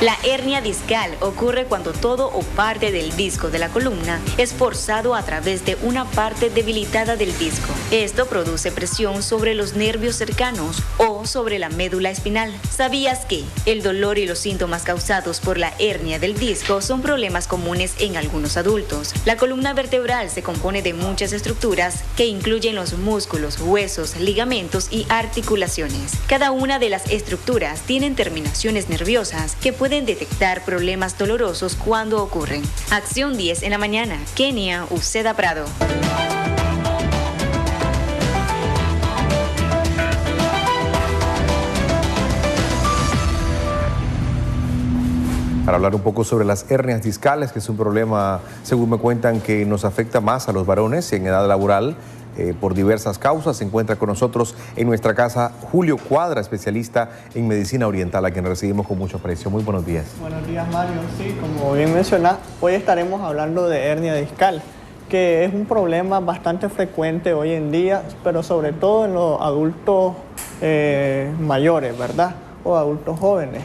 La hernia discal ocurre cuando todo o parte del disco de la columna es forzado a través de una parte debilitada del disco. Esto produce presión sobre los nervios cercanos o sobre la médula espinal. ¿Sabías que el dolor y los síntomas causados por la hernia del disco son problemas comunes en algunos adultos? La columna vertebral se compone de muchas estructuras que incluyen los músculos, huesos, ligamentos y articulaciones. Cada una de las estructuras tienen terminaciones nerviosas que pueden detectar problemas dolorosos cuando ocurren. Acción 10 en la mañana. Kenia Uceda Prado. Para hablar un poco sobre las hernias discales, que es un problema, según me cuentan, que nos afecta más a los varones en edad laboral, por diversas causas. Se encuentra con nosotros en nuestra casa Julio Cuadra, especialista en medicina oriental, a quien recibimos con mucho aprecio. Muy buenos días. Buenos días, Mario. Sí, como bien mencionás, hoy estaremos hablando de hernia discal, que es un problema bastante frecuente hoy en día, pero sobre todo en los adultos mayores, ¿verdad? O adultos jóvenes.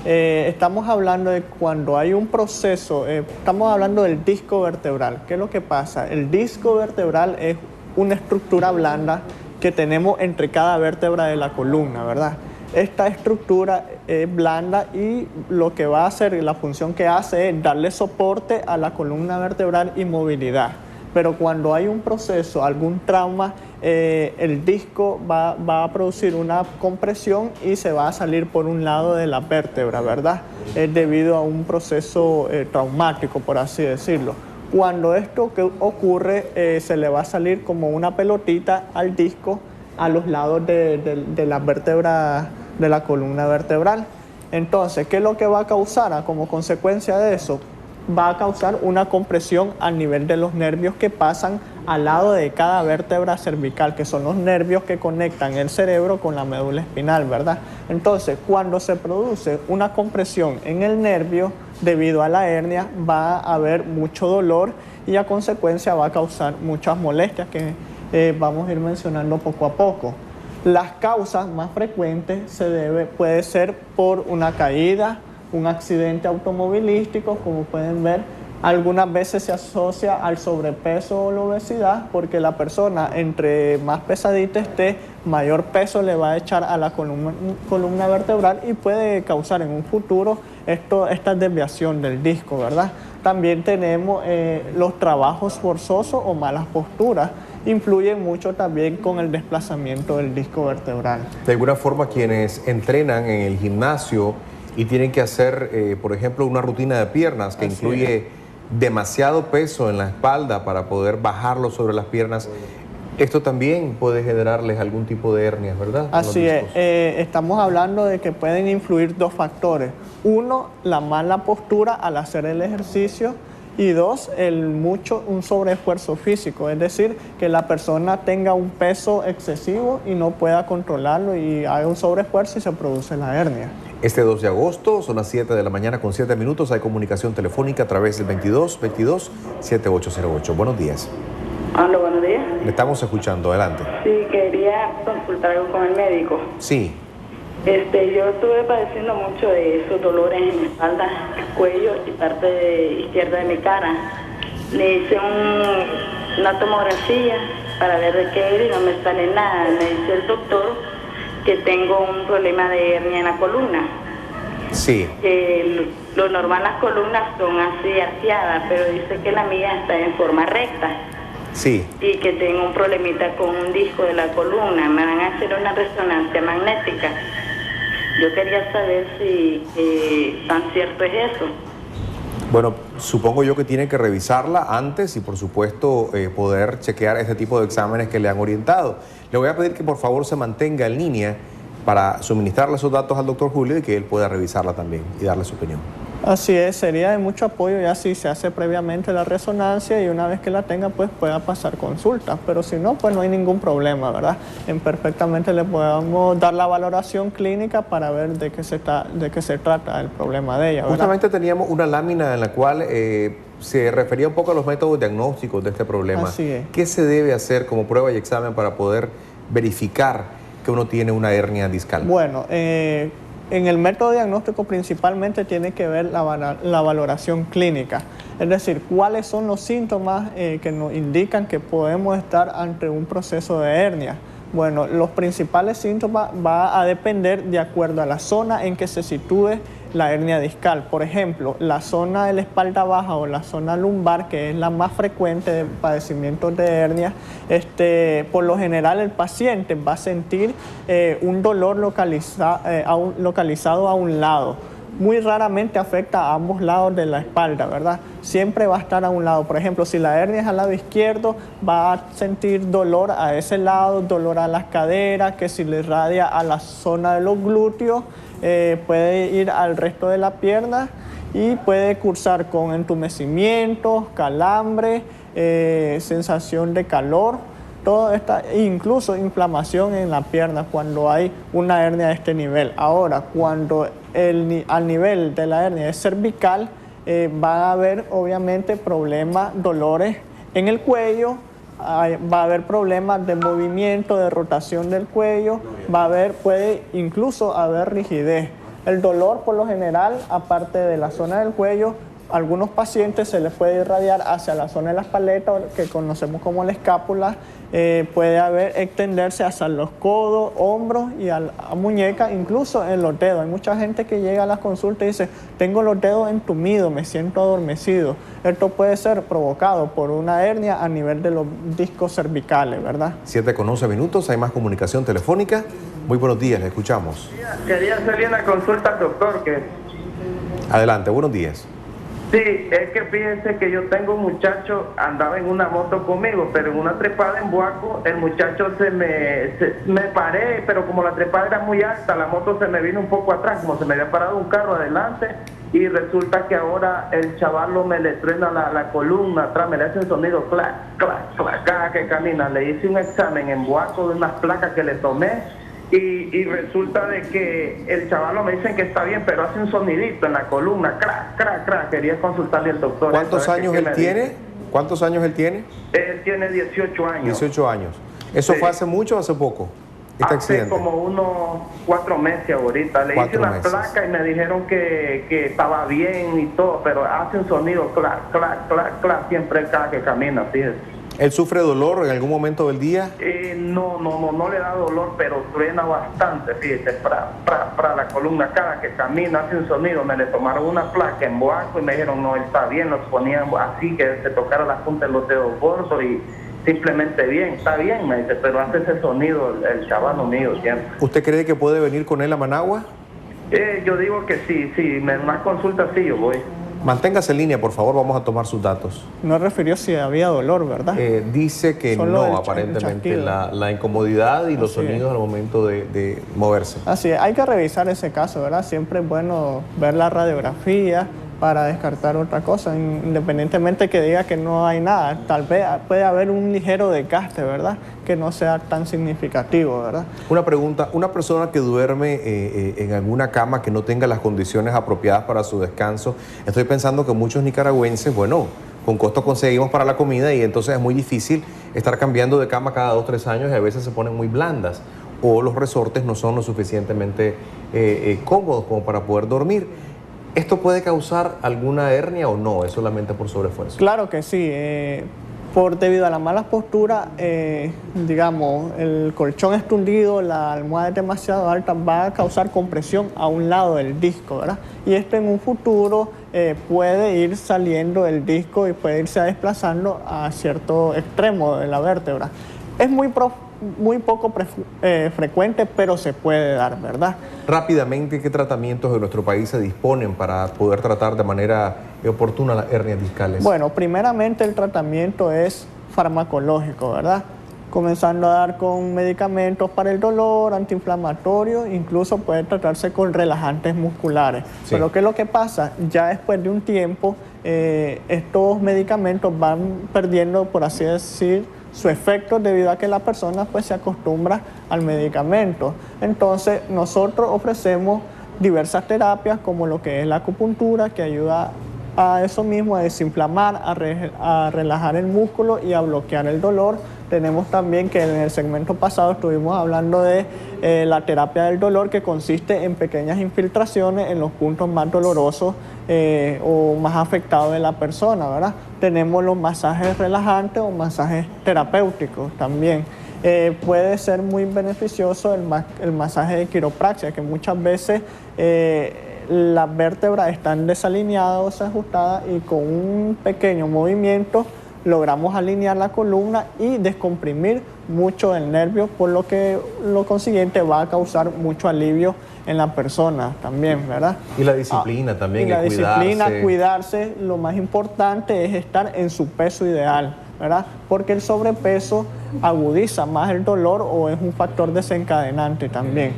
Estamos hablando de cuando hay un proceso, estamos hablando del disco vertebral. ¿Qué es lo que pasa? El disco vertebral es una estructura blanda que tenemos entre cada vértebra de la columna, ¿verdad? Esta estructura es blanda y lo que va a hacer, la función que hace es darle soporte a la columna vertebral y movilidad. Pero cuando hay un proceso, algún trauma, el disco va a producir una compresión y se va a salir por un lado de la vértebra, ¿verdad? Es debido a un proceso traumático, por así decirlo. Cuando esto ocurre, se le va a salir como una pelotita al disco a los lados de la vértebra, de la columna vertebral. Entonces, ¿qué es lo que va a causar? Como consecuencia de eso, va a causar una compresión a nivel de los nervios que pasan al lado de cada vértebra cervical, que son los nervios que conectan el cerebro con la médula espinal, ¿verdad? Entonces, cuando se produce una compresión en el nervio debido a la hernia, va a haber mucho dolor y a consecuencia va a causar muchas molestias que vamos a ir mencionando poco a poco. Las causas más frecuentes puede ser por una caída, un accidente automovilístico, como pueden ver. Algunas veces se asocia al sobrepeso o la obesidad, porque la persona, entre más pesadita esté, mayor peso le va a echar a la columna vertebral y puede causar en un futuro esta desviación del disco, ¿verdad? También tenemos los trabajos forzosos o malas posturas. Influyen mucho también con el desplazamiento del disco vertebral. De alguna forma, quienes entrenan en el gimnasio y tienen que hacer, por ejemplo, una rutina de piernas que incluye demasiado peso en la espalda para poder bajarlo sobre las piernas, esto también puede generarles algún tipo de hernias, ¿verdad? Así es. Estamos hablando de que pueden influir dos factores. Uno, la mala postura al hacer el ejercicio. Y dos, un sobreesfuerzo físico, es decir, que la persona tenga un peso excesivo y no pueda controlarlo y haga un sobreesfuerzo y se produce la hernia. Este 2 de agosto, son las 7 de la mañana con 7 minutos, hay comunicación telefónica a través del 22-22-7808. Buenos días. Hola, buenos días. Le estamos escuchando, adelante. Sí, quería consultar algo con el médico. Sí. Yo estuve padeciendo mucho de esos dolores en mi espalda, el cuello y parte izquierda de mi cara. Le hice una tomografía para ver de qué era y no me sale nada. Me dice el doctor que tengo un problema de hernia en la columna. Sí. Lo normal las columnas son así arqueadas, pero dice que la mía está en forma recta. Sí. Y que tengo un problemita con un disco de la columna. Me van a hacer una resonancia magnética. Yo quería saber si tan cierto es eso. Bueno, supongo yo que tienen que revisarla antes y, por supuesto, poder chequear este tipo de exámenes que le han orientado. Le voy a pedir que, por favor, se mantenga en línea para suministrarle esos datos al doctor Julio y que él pueda revisarla también y darle su opinión. Así es, sería de mucho apoyo ya si se hace previamente la resonancia y una vez que la tenga pues pueda pasar consulta, pero si no pues no hay ningún problema, ¿verdad? Perfectamente le podemos dar la valoración clínica para ver de qué se trata el problema de ella, ¿verdad? Justamente teníamos una lámina en la cual se refería un poco a los métodos diagnósticos de este problema. Así es. ¿Qué se debe hacer como prueba y examen para poder verificar que uno tiene una hernia discal? Bueno, en el método diagnóstico principalmente tiene que ver la valoración clínica, es decir, cuáles son los síntomas que nos indican que podemos estar ante un proceso de hernia. Bueno, los principales síntomas va a depender de acuerdo a la zona en que se sitúe la hernia discal. Por ejemplo, la zona de la espalda baja o la zona lumbar, que es la más frecuente de padecimientos de hernia, por lo general el paciente va a sentir un dolor localizado a un lado. Muy raramente afecta a ambos lados de la espalda, ¿verdad? Siempre va a estar a un lado. Por ejemplo, si la hernia es al lado izquierdo, va a sentir dolor a ese lado, dolor a las caderas, que si le irradia a la zona de los glúteos, puede ir al resto de la pierna y puede cursar con entumecimientos, calambre, sensación de calor, todo incluso inflamación en la pierna cuando hay una hernia de este nivel. Ahora, cuando al nivel de la hernia es cervical, va a haber obviamente problemas, dolores en el cuello, va a haber problemas de movimiento, de rotación del cuello, puede incluso haber rigidez. El dolor por lo general, aparte de la zona del cuello, a algunos pacientes se les puede irradiar hacia la zona de las paletas, que conocemos como la escápula, puede extenderse hacia los codos, hombros y a la muñeca, incluso en los dedos. Hay mucha gente que llega a las consultas y dice, tengo los dedos entumidos, me siento adormecido. Esto puede ser provocado por una hernia a nivel de los discos cervicales, ¿verdad? 7:11 minutos, hay más comunicación telefónica. Muy buenos días, le escuchamos. Quería hacerle una consulta al doctor. Adelante, buenos días. Sí, es que fíjense que yo tengo un muchacho, andaba en una moto conmigo, pero en una trepada en Buaco, el muchacho me paré, pero como la trepada era muy alta, la moto se me vino un poco atrás, como se me había parado un carro adelante, y resulta que ahora el chavalo me le truena la columna atrás, me le hace un sonido clac, clac, clac, cada que camina. Le hice un examen en Buaco de unas placas que le tomé, y resulta de que el chavalo me dicen que está bien, pero hace un sonidito en la columna, crack, crack, crack. Quería consultarle al doctor. ¿Cuántos años él tiene? ¿Cuántos años él tiene? Él tiene 18 años. 18 años. ¿Eso fue hace mucho o hace poco? Hace como unos 4 meses ahorita. Le hice una placa y me dijeron que estaba bien y todo, pero hace un sonido clac, clac, clac, clac, siempre cada que camina, fíjese. ¿Él sufre dolor en algún momento del día? No le da dolor, pero truena bastante, fíjate, para la columna. Cada que camina hace un sonido. Me le tomaron una placa en Boaco y me dijeron, no, él está bien, nos ponían así, que se tocara la punta de los dedos gordos y simplemente bien, está bien, me dice, pero hace ese sonido el chavalo mío siempre. ¿Usted cree que puede venir con él a Managua? Yo digo que sí, en una consulta sí yo voy. Manténgase en línea, por favor, vamos a tomar sus datos. No refirió si había dolor, ¿verdad? Dice que solo no, aparentemente, la incomodidad y los sonidos al momento de moverse. Así es, hay que revisar ese caso, ¿verdad? Siempre es bueno ver la radiografía para descartar otra cosa, independientemente que diga que no hay nada. Tal vez puede haber un ligero desgaste, ¿verdad? Que no sea tan significativo, ¿verdad? Una pregunta, una persona que duerme en alguna cama que no tenga las condiciones apropiadas para su descanso, estoy pensando que muchos nicaragüenses, bueno, con costo conseguimos para la comida y entonces es muy difícil estar cambiando de cama cada 2 o 3 años y a veces se ponen muy blandas o los resortes no son lo suficientemente cómodos como para poder dormir. ¿Esto puede causar alguna hernia o no? ¿Es solamente por sobreesfuerzo? Claro que sí. Debido a la mala postura, digamos, el colchón es tundido, la almohada es demasiado alta, va a causar compresión a un lado del disco, ¿verdad? Y esto en un futuro puede ir saliendo el disco y puede irse desplazando a cierto extremo de la vértebra. Es muy poco frecuente, pero se puede dar, ¿verdad? Rápidamente, ¿qué tratamientos de nuestro país se disponen para poder tratar de manera oportuna las hernias discales? Bueno, primeramente el tratamiento es farmacológico, ¿verdad? comenzando a dar con medicamentos para el dolor, antiinflamatorios, incluso puede tratarse con relajantes musculares. Sí. Pero ¿qué es lo que pasa? Ya después de un tiempo, estos medicamentos van perdiendo, por así decir, su efecto debido a que la persona pues se acostumbra al medicamento. Entonces nosotros ofrecemos diversas terapias como lo que es la acupuntura, que ayuda a eso mismo, a desinflamar, a relajar el músculo y a bloquear el dolor. Tenemos también que en el segmento pasado estuvimos hablando de la terapia del dolor, que consiste en pequeñas infiltraciones en los puntos más dolorosos o más afectados de la persona, ¿verdad? Tenemos los masajes relajantes o masajes terapéuticos también. Puede ser muy beneficioso el masaje de quiropraxia, que muchas veces las vértebras están desalineadas o desajustadas y con un pequeño movimiento logramos alinear la columna y descomprimir mucho el nervio, por lo que lo consiguiente va a causar mucho alivio en la persona también, ¿verdad? Y la disciplina también, y la disciplina, cuidarse, lo más importante es estar en su peso ideal, ¿verdad? Porque el sobrepeso agudiza más el dolor o es un factor desencadenante también.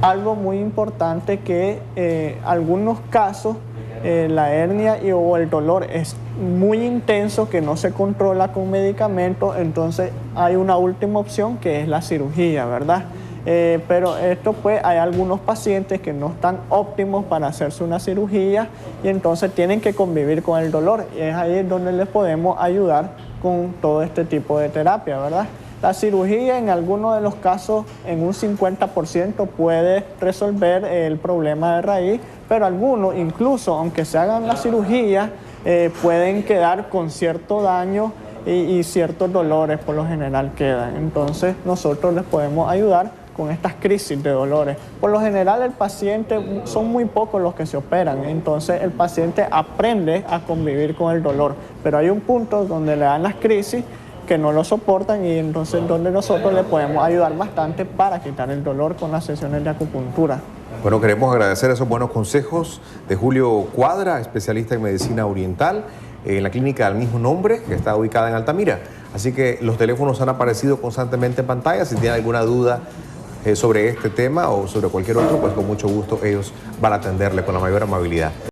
Algo muy importante que algunos casos la hernia o el dolor es muy intenso, que no se controla con medicamentos, entonces hay una última opción que es la cirugía, ¿verdad? Pero esto pues hay algunos pacientes que no están óptimos para hacerse una cirugía y entonces tienen que convivir con el dolor y es ahí donde les podemos ayudar con todo este tipo de terapia, ¿verdad? La cirugía en algunos de los casos en un 50% puede resolver el problema de raíz, pero algunos incluso aunque se hagan la cirugía pueden quedar con cierto daño y ciertos dolores por lo general quedan. Entonces nosotros les podemos ayudar con estas crisis de dolores. Por lo general el paciente, son muy pocos los que se operan, entonces el paciente aprende a convivir con el dolor, pero hay un punto donde le dan las crisis que no lo soportan y entonces donde nosotros le podemos ayudar bastante para quitar el dolor con las sesiones de acupuntura. Bueno, queremos agradecer esos buenos consejos de Julio Cuadra, especialista en medicina oriental, en la clínica del mismo nombre, que está ubicada en Altamira. Así que los teléfonos han aparecido constantemente en pantalla. Si tienen alguna duda sobre este tema o sobre cualquier otro, pues con mucho gusto ellos van a atenderle con la mayor amabilidad.